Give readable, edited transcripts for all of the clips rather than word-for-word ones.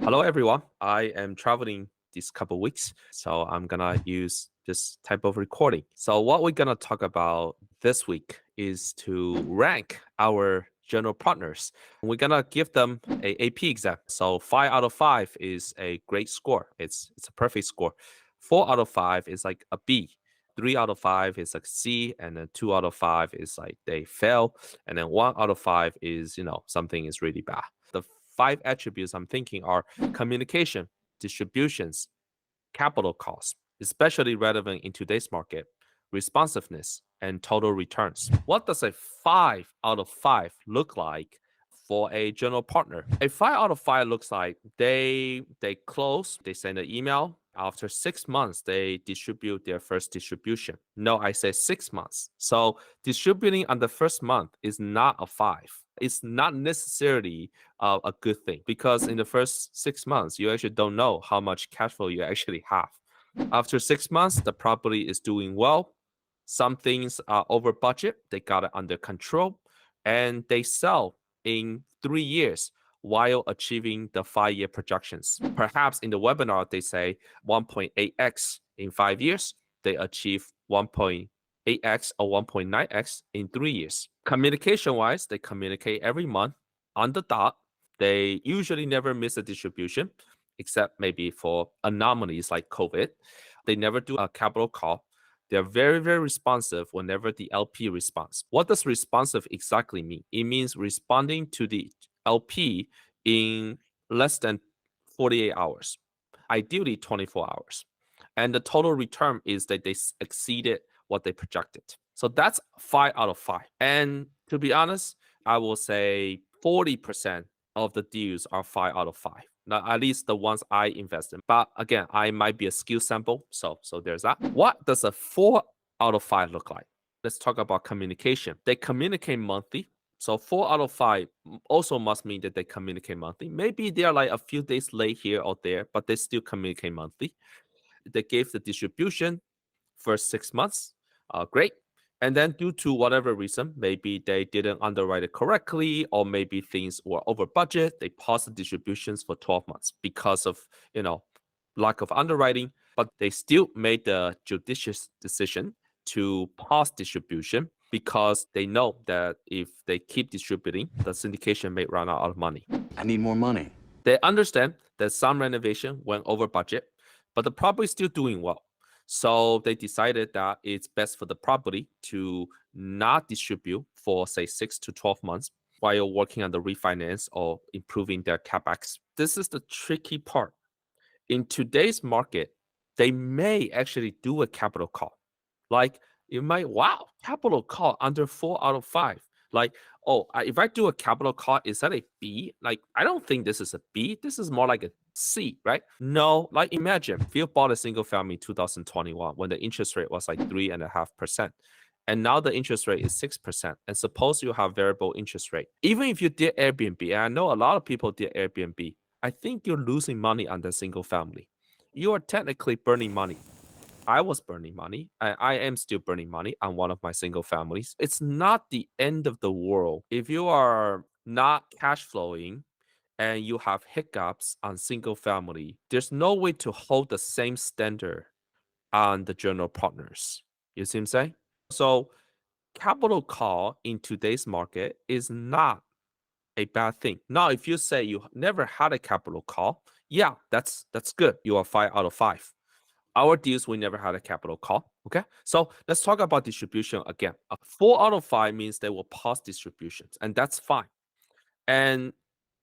Hello, everyone. I am traveling these couple weeks, so I'm gonna use this type of recording. So what we're gonna talk about this week is to rank our general partners. We're gonna give them a AP exam. So 5 out of 5 is a great score. It's a perfect score. 4 out of 5 is like a B. 3 out of 5 is like C, and then 2 out of 5 is like they fail, and then 1 out of 5 is something is really bad. The 5 attributes I'm thinking are communication, distributions, capital costs, especially relevant in today's market, responsiveness, and total returns. What does a 5 out of 5 look like for a general partner? A 5 out of 5 looks like they close, they send an email. After 6 months, they distribute their first distribution. No, I say 6 months. So distributing on the first month is not a 5. It's not necessarily a good thing because in the first 6 months, you actually don't know how much cash flow you actually have. After 6 months, the property is doing well. Some things are over budget. They got it under control, and they sell in 3 years while achieving the 5-year projections. Perhaps in the webinar, they say 1.8x in 5 years. They achieve 1.8x or 1.9x in 3 years. Communication-wise, they communicate every month on the dot. They usually never miss a distribution, except maybe for anomalies like COVID. They never do a capital call. They're very, very responsive whenever the LP responds. What does responsive exactly mean? It means responding to the LP in less than 48 hours, ideally 24 hours. And the total return is that they exceeded what they projected. So that's 5 out of 5. And to be honest, I will say 40% of the deals are 5 out of 5. Now, at least the ones I invest in. But again, I might be a skill sample. So there's that. What does a 4 out of 5 look like? Let's talk about communication. They communicate monthly. So 4 out of 5 also must mean that they communicate monthly. Maybe they are like a few days late here or there, but they still communicate monthly. They gave the distribution first 6 months. Great. And then due to whatever reason, maybe they didn't underwrite it correctly, or maybe things were over budget. They paused the distributions for 12 months because of, lack of underwriting, but they still made the judicious decision to pause distribution because they know that if they keep distributing, the syndication may run out of money. I need more money. They understand that some renovation went over budget, but the property is still doing well. So they decided that it's best for the property to not distribute for, say, 6 to 12 months while working on the refinance or improving their capex. This is the tricky part. In today's market, they may actually do a capital call. Like you might, wow, capital call under 4 out of 5. Like, oh, if I do a capital call, is that a B? Like, I don't think this is a B. This is more like a C, right? No, like imagine if you bought a single family in 2021 when the interest rate was like 3.5%. And now the interest rate is 6%. And suppose you have variable interest rate. Even if you did Airbnb, and I know a lot of people did Airbnb, I think you're losing money on the single family. You are technically burning money. I was burning money. I am still burning money on one of my single families. It's not the end of the world. If you are not cash flowing and you have hiccups on single family, there's no way to hold the same standard on the general partners. You see what I'm saying? So capital call in today's market is not a bad thing. Now, if you say you never had a capital call, yeah, that's good. You are 5 out of 5. Our deals, we never had a capital call. Okay. So let's talk about distribution again. 4 out of 5 means they will pause distributions, and that's fine. And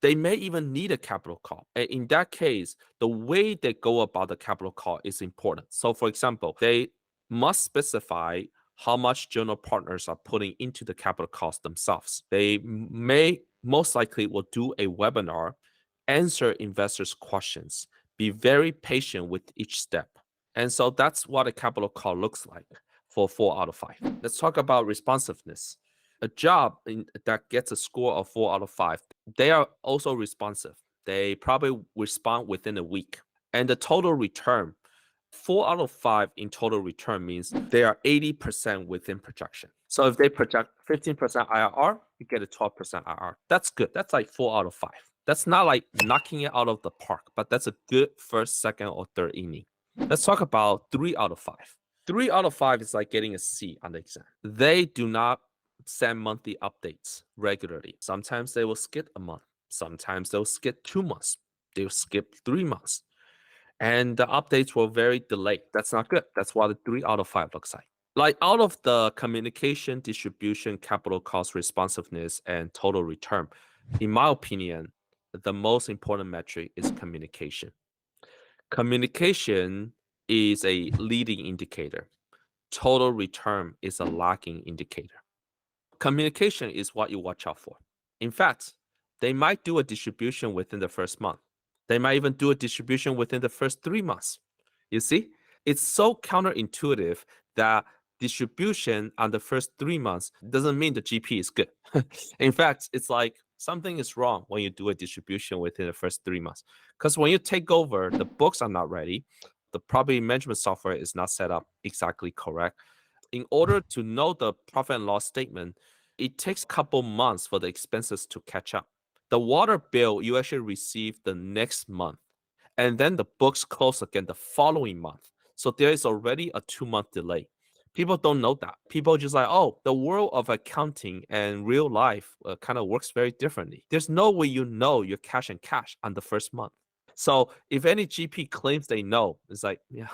they may even need a capital call. And in that case, the way they go about the capital call is important. So, for example, they must specify how much general partners are putting into the capital cost themselves. They may most likely will do a webinar, answer investors' questions, be very patient with each step. And so that's what a capital call looks like for 4 out of 5. Let's talk about responsiveness. A job that gets a score of 4 out of 5, they are also responsive. They probably respond within a week. And the total return, 4 out of 5 in total return means they are 80% within projection. So if they project 15% IRR, you get a 12% IRR. That's good. That's like 4 out of 5. That's not like knocking it out of the park, but that's a good first, second, or third inning. Let's talk about 3 out of 5. 3 out of 5 is like getting a C on the exam. They do not send monthly updates regularly. Sometimes they will skip a month. Sometimes they'll skip 2 months. They'll skip 3 months. And the updates were very delayed. That's not good. That's what the 3 out of 5 looks like. Like out of the communication, distribution, capital cost, responsiveness, and total return, in my opinion, the most important metric is communication. Communication is a leading indicator. Total return is a lagging indicator. Communication is what you watch out for. In fact, they might do a distribution within the first month. They might even do a distribution within the first 3 months. You see, it's so counterintuitive that distribution on the first 3 months doesn't mean the GP is good. In fact, it's like something is wrong when you do a distribution within the first 3 months. Because when you take over, the books are not ready. The property management software is not set up exactly correct. In order to know the profit and loss statement, it takes a couple months for the expenses to catch up. The water bill you actually receive the next month, and then the books close again the following month. So there is already a 2 month delay. People don't know that. People just like, oh, the world of accounting and real life kind of works very differently. There's no way you know your cash and cash on the first month. So if any GP claims they know, it's like, yeah,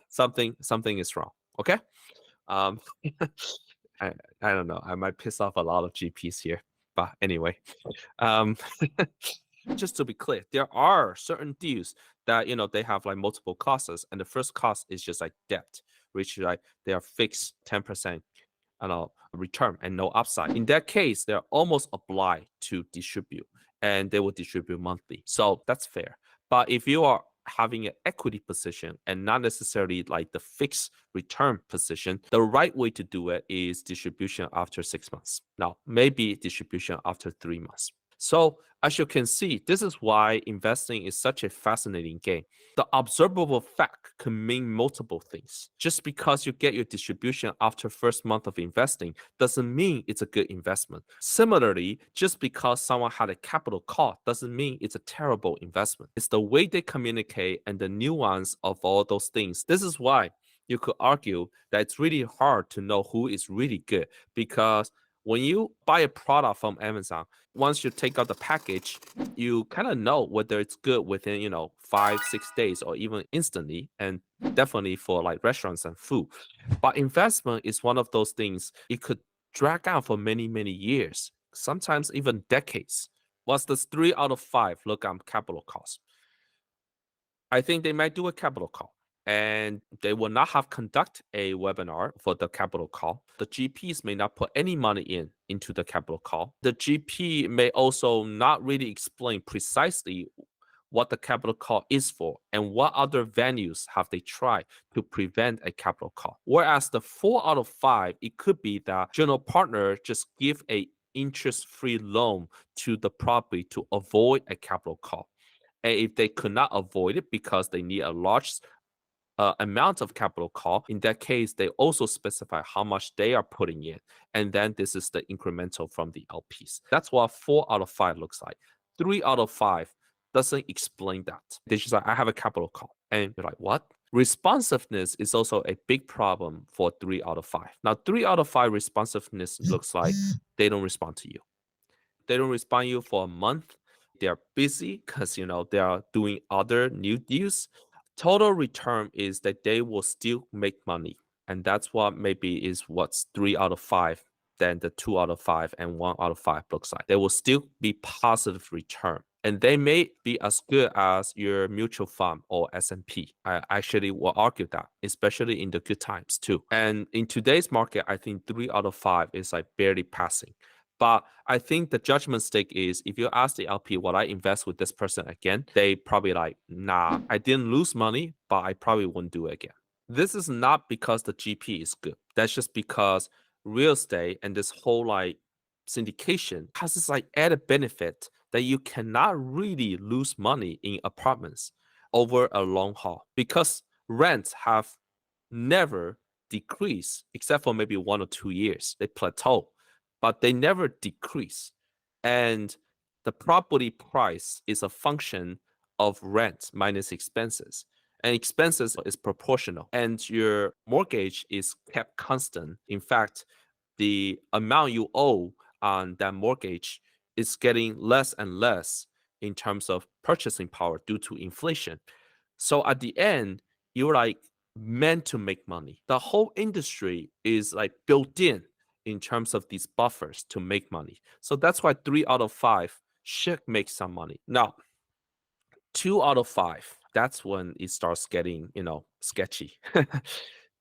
something is wrong. Okay. Um, I, I don't know. I might piss off a lot of GPs here, but anyway, um, just to be clear, there are certain deals that they have like multiple costs, and the first cost is just like debt, which like they are fixed 10%, return and no upside. In that case, they're almost obliged to distribute, and they will distribute monthly. So that's fair. But if you are having an equity position and not necessarily like the fixed return position, the right way to do it is distribution after 6 months. Now, maybe distribution after 3 months. So as you can see, this is why investing is such a fascinating game. The observable fact can mean multiple things. Just because you get your distribution after first month of investing doesn't mean it's a good investment. Similarly, just because someone had a capital call doesn't mean it's a terrible investment. It's the way they communicate and the nuance of all those things. This is why you could argue that it's really hard to know who is really good, because when you buy a product from Amazon, once you take out the package, you kind of know whether it's good within 5-6 days or even instantly, and definitely for like restaurants and food. But investment is one of those things. It could drag out for many years, sometimes even decades. What's this 3 out of 5 look on capital cost? I think they might do a capital call, and they will not have conduct a webinar for the capital call. The GPs may not put any money into the capital call. The GP may also not really explain precisely what the capital call is for and what other venues have they tried to prevent a capital call. Whereas the 4 out of 5, it could be that general partner just give a interest-free loan to the property to avoid a capital call. And if they could not avoid it because they need a large amount of capital call, in that case, they also specify how much they are putting in. And then this is the incremental from the LPs. That's what 4 out of 5 looks like. 3 out of 5 doesn't explain that. They just like, I have a capital call. And you're like, what? Responsiveness is also a big problem for 3 out of 5. Now, 3 out of 5 responsiveness looks like they don't respond to you. They don't respond to you for a month. They're busy because they are doing other new deals. Total return is that they will still make money. And that's what maybe is what's 3 out of 5 than the 2 out of 5 and 1 out of 5 looks like. They will still be positive return. And they may be as good as your mutual fund or S&P. I actually will argue that, especially in the good times too. And in today's market, I think 3 out of 5 is like barely passing. But I think the judgment stake is if you ask the LP, would I invest with this person again? They probably like, nah, I didn't lose money, but I probably wouldn't do it again. This is not because the GP is good. That's just because real estate and this whole like syndication has this like added benefit that you cannot really lose money in apartments over a long haul, because rents have never decreased except for maybe 1 or 2 years. They plateau, but they never decrease. And The property price is a function of rent minus expenses. And expenses is proportional. And your mortgage is kept constant. In fact, the amount you owe on that mortgage is getting less and less in terms of purchasing power due to inflation. So at the end, you're like meant to make money. The whole industry is like built in terms of these buffers to make money. So that's why 3 out of 5 should make some money. Now, 2 out of 5, that's when it starts getting, sketchy.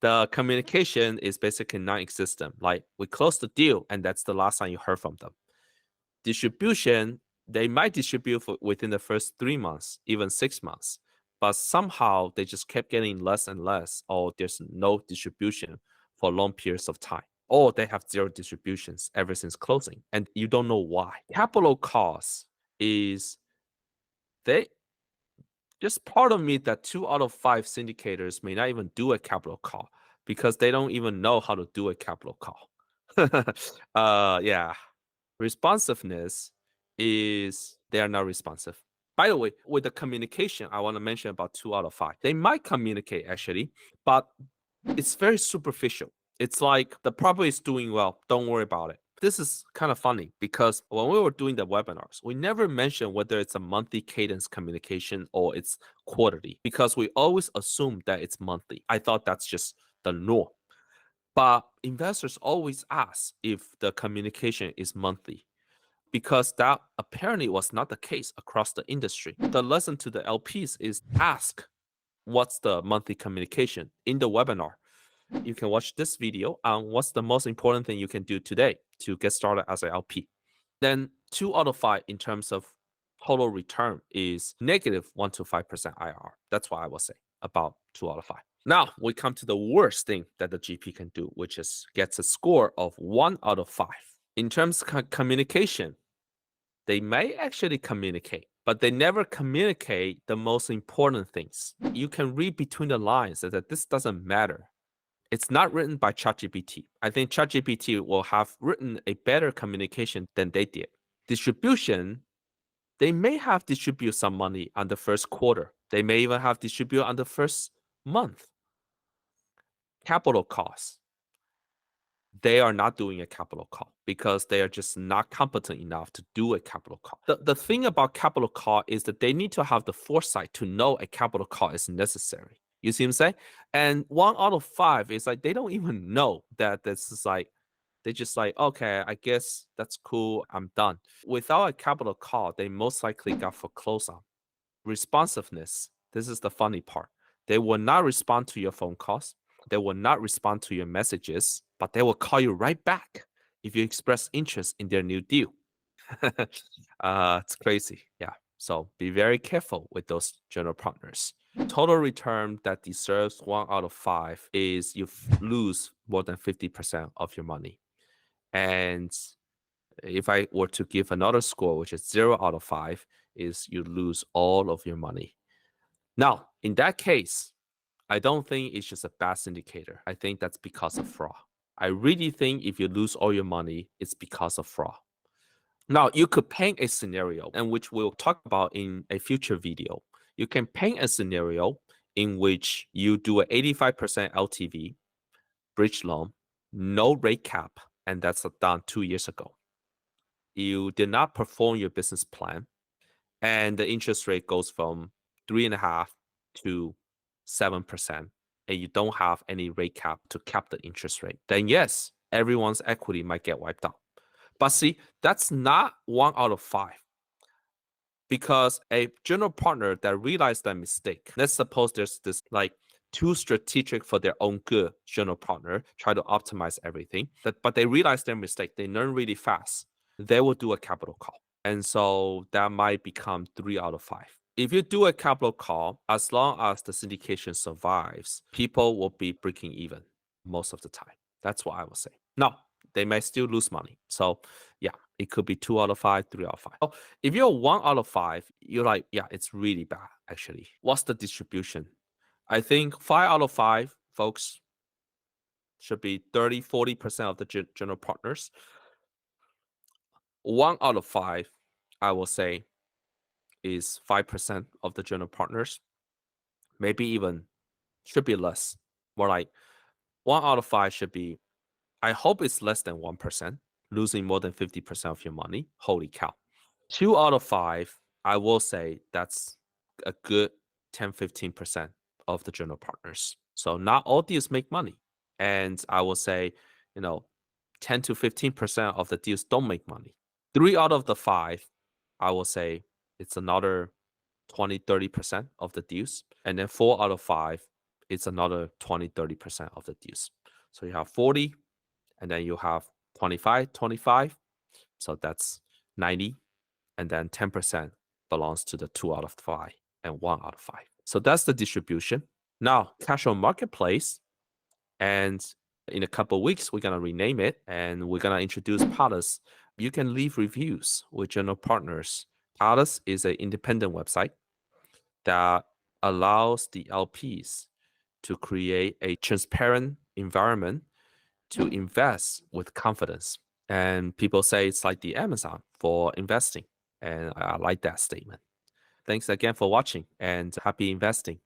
The communication is basically non-existent. Like we closed the deal and that's the last time you heard from them. Distribution, they might distribute within the first 3 months, even 6 months, but somehow they just kept getting less and less, or there's no distribution for long periods of time, or they have zero distributions ever since closing, and you don't know why. Capital costs is they just part of me that 2 out of 5 syndicators may not even do a capital call because they don't even know how to do a capital call. Yeah. Responsiveness is they are not responsive. By the way, with the communication, I want to mention about 2 out of 5. They might communicate actually, but it's very superficial. It's like the property is doing well. Don't worry about it. This is kind of funny because when we were doing the webinars, we never mentioned whether it's a monthly cadence communication or it's quarterly because we always assume that it's monthly. I thought that's just the norm. But investors always ask if the communication is monthly because that apparently was not the case across the industry. The lesson to the LPs is ask what's the monthly communication in the webinar. You can watch this video on what's the most important thing you can do today to get started as an LP. Then 2 out of 5 in terms of total return is negative 1 to 5% IRR. That's what I will say about 2 out of 5. Now we come to the worst thing that the GP can do, which is gets a score of 1 out of 5. In terms of communication, they may actually communicate, but they never communicate the most important things. You can read between the lines that this doesn't matter. It's not written by ChatGPT. I think ChatGPT will have written a better communication than they did. Distribution, they may have distribute some money on the first quarter. They may even have distribute on the first month. Capital costs, they are not doing a capital call because they are just not competent enough to do a capital call. The thing about capital call is that they need to have the foresight to know a capital call is necessary. You see what I'm saying? And 1 out of 5 is like they don't even know that this is like they just like, okay, I guess that's cool. I'm done. Without a capital call, they most likely got foreclosed on. Responsiveness. This is the funny part. They will not respond to your phone calls. They will not respond to your messages, but they will call you right back if you express interest in their new deal. It's crazy. Yeah. So be very careful with those general partners. Total return that deserves 1 out of 5 is you lose more than 50% of your money. And if I were to give another score, which is 0 out of 5, is you lose all of your money. Now, in that case, I don't think it's just a bad syndicator. I think that's because of fraud. I really think if you lose all your money, it's because of fraud. Now, you could paint a scenario, and which we'll talk about in a future video. You can paint a scenario in which you do an 85% LTV, bridge loan, no rate cap, and that's done 2 years ago. You did not perform your business plan, and the interest rate goes from 3.5 to 7%, and you don't have any rate cap to cap the interest rate, then yes, everyone's equity might get wiped out. But see, that's not 1 out of 5 because a general partner that realized that mistake, let's suppose there's this like too strategic for their own good general partner, try to optimize everything, but they realize their mistake, they learn really fast, they will do a capital call. And so that might become 3 out of 5. If you do a capital call, as long as the syndication survives, people will be breaking even most of the time. That's what I will say. Now, they may still lose money. So yeah, it could be 2 out of 5, 3 out of 5. So if you're 1 out of 5, you're like, yeah, it's really bad actually. What's the distribution? I think 5 out of 5 folks should be 30, 40% of the general partners. 1 out of 5 I will say, is 5% of the general partners. Maybe even should be less. More like 1 out of 5 should be, I hope it's less than 1%, losing more than 50% of your money. Holy cow. 2 out of 5, I will say that's a good 10, 15% of the general partners. So not all deals make money. And I will say, you know, 10 to 15% of the deals don't make money. 3 out of the 5, I will say it's another 20, 30% of the deals. And then 4 out of 5, it's another 20, 30% of the deals. So you have 40, and then you have 25, 25. So that's 90. And then 10% belongs to the 2 out of 5 and 1 out of 5. So that's the distribution. Now, cash on marketplace. And in a couple of weeks, we're going to rename it and we're going to introduce Pallas. You can leave reviews with general partners. Pallas is an independent website that allows the LPs to create a transparent environment to invest with confidence. And people say it's like the Amazon for investing. And I like that statement. Thanks again for watching and happy investing.